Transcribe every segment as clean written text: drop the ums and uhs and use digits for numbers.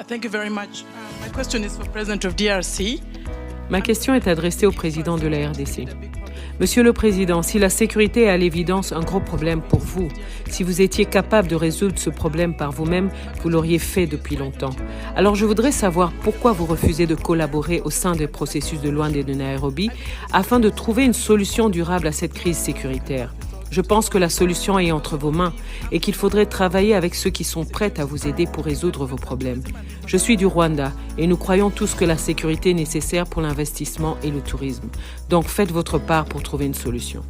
Thank you very much. My question is for President of DRC. Ma question est adressée au président de la RDC. Monsieur le Président, si la sécurité est à l'évidence un gros problème pour vous, si vous étiez capable de résoudre ce problème par vous-même, vous l'auriez fait depuis longtemps. Alors je voudrais savoir pourquoi vous refusez de collaborer au sein des processus de Luanda et de Nairobi afin de trouver une solution durable à cette crise sécuritaire. Je pense que la solution est entre vos mains et qu'il faudrait travailler avec ceux qui sont prêts à vous aider pour résoudre vos problèmes. Je suis du Rwanda et nous croyons tous que la sécurité est nécessaire pour l'investissement et le tourisme. Donc faites votre part pour trouver une solution.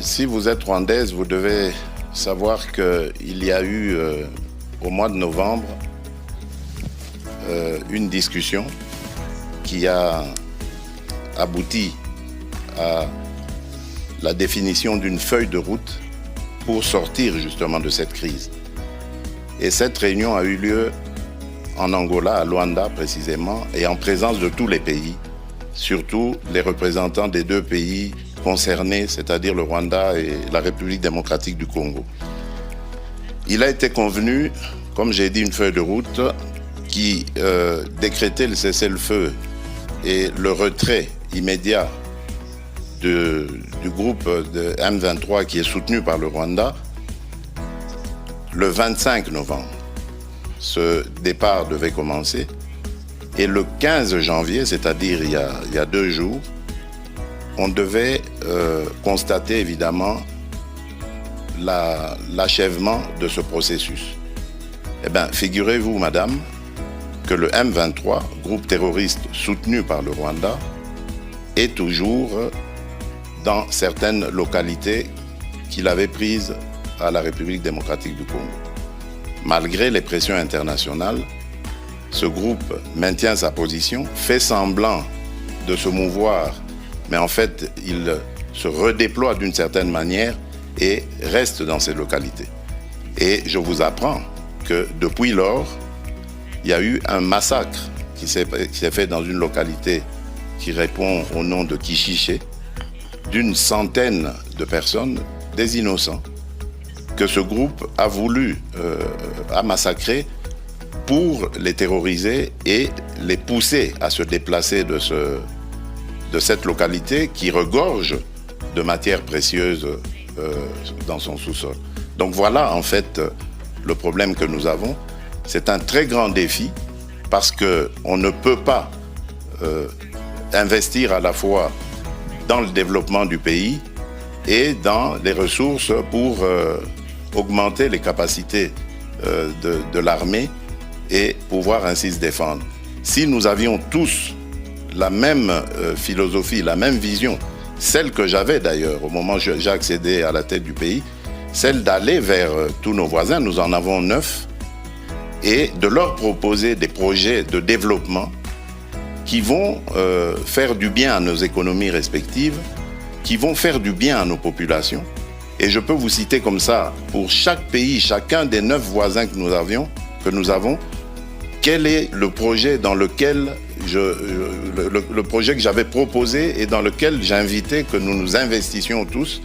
Si vous êtes rwandaise, vous devez savoir qu'il y a eu au mois de novembre une discussion qui a abouti à la définition d'une feuille de route pour sortir justement de cette crise. Et cette réunion a eu lieu en Angola, à Luanda précisément, et en présence de tous les pays, surtout les représentants des deux pays concernés, c'est-à-dire le Rwanda et la République démocratique du Congo. Il a été convenu, comme j'ai dit, une feuille de route qui décrétait le cessez-le-feu et le retrait immédiat du groupe de M23 qui est soutenu par le Rwanda le 25 novembre. Ce départ devait commencer et le 15 janvier, c'est-à-dire il y a 2 jours, on devait constater évidemment l'achèvement de ce processus. Eh bien, figurez-vous, madame, que le M23, groupe terroriste soutenu par le Rwanda, est toujours dans certaines localités qu'il avait prises à la République démocratique du Congo. Malgré les pressions internationales, ce groupe maintient sa position, fait semblant de se mouvoir, mais en fait, il se redéploie d'une certaine manière et reste dans ces localités. Et je vous apprends que depuis lors, il y a eu un massacre qui s'est fait dans une localité qui répond au nom de Kishiché, d'une centaine de personnes, des innocents, que ce groupe a voulu massacrer pour les terroriser et les pousser à se déplacer de cette localité qui regorge de matières précieuses dans son sous-sol. Donc voilà en fait le problème que nous avons. C'est un très grand défi parce qu'on ne peut pas investir à la fois dans le développement du pays et dans les ressources pour augmenter les capacités de l'armée et pouvoir ainsi se défendre. Si nous avions tous la même philosophie, la même vision, celle que j'avais d'ailleurs au moment où j'ai accédé à la tête du pays, celle d'aller vers tous nos voisins, nous en avons 9, et de leur proposer des projets de développement qui vont faire du bien à nos économies respectives, qui vont faire du bien à nos populations. Et je peux vous citer comme ça, pour chaque pays, chacun des 9 voisins que nous avons, quel est le projet dans lequel le projet que j'avais proposé et dans lequel j'invitais que nous nous investissions tous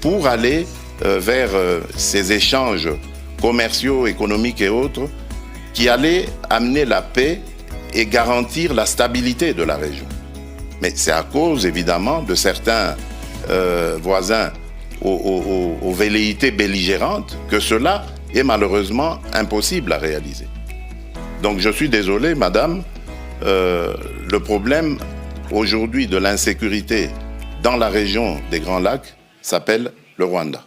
pour aller vers ces échanges commerciaux, économiques et autres qui allaient amener la paix et garantir la stabilité de la région. Mais c'est à cause, évidemment, de certains voisins aux velléités belligérantes que cela est malheureusement impossible à réaliser. Donc je suis désolé, madame, le problème aujourd'hui de l'insécurité dans la région des Grands Lacs s'appelle le Rwanda.